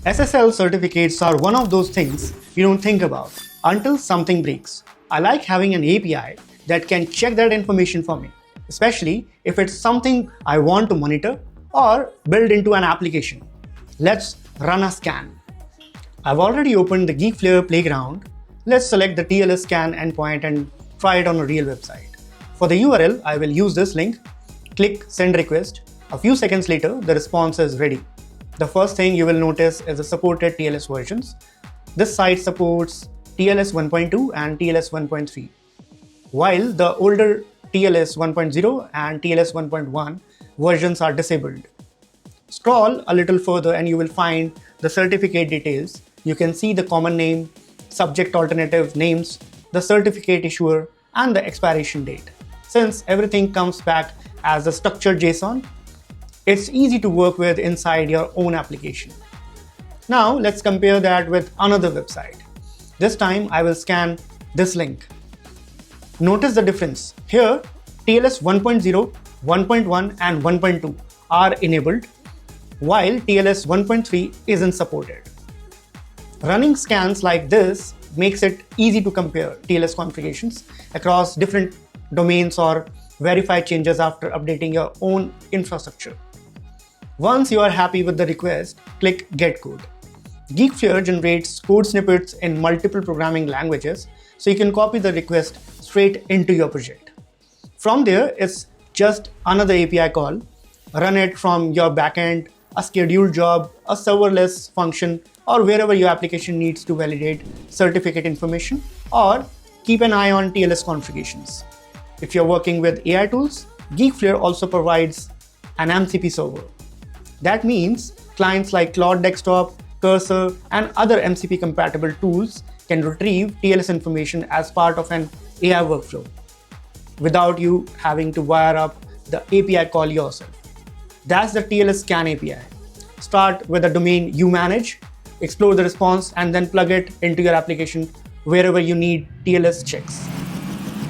SSL certificates are one of those things you don't think about until something breaks. I like having an API that can check that information for me, especially if it's something I want to monitor or build into an application. Let's run a scan. I've already opened the Geekflare playground. Let's select the TLS scan endpoint and try it on a real website. For the URL, I will use this link, click send request. A few seconds later, the response is ready. The first thing you will notice is the supported TLS versions. This site supports TLS 1.2 and TLS 1.3, while the older TLS 1.0 and TLS 1.1 versions are disabled. Scroll a little further and you will find the certificate details. You can see the common name, subject alternative names, the certificate issuer, and the expiration date. Since everything comes back as a structured JSON, it's easy to work with inside your own application. Now let's compare that with another website. This time I will scan this link. Notice the difference. Here, TLS 1.0, 1.1 and 1.2 are enabled, while TLS 1.3 isn't supported. Running scans like this makes it easy to compare TLS configurations across different domains or verify changes after updating your own infrastructure. Once you are happy with the request, click Get Code. Geekflare generates code snippets in multiple programming languages, so you can copy the request straight into your project. From there, it's just another API call. Run it from your backend, a scheduled job, a serverless function, or wherever your application needs to validate certificate information, or keep an eye on TLS configurations. If you're working with AI tools, Geekflare also provides an MCP server. That means clients like Cloud Desktop, Cursor, and other MCP-compatible tools can retrieve TLS information as part of an AI workflow without you having to wire up the API call yourself. That's the TLS Scan API. Start with a domain you manage, explore the response, and then plug it into your application wherever you need TLS checks.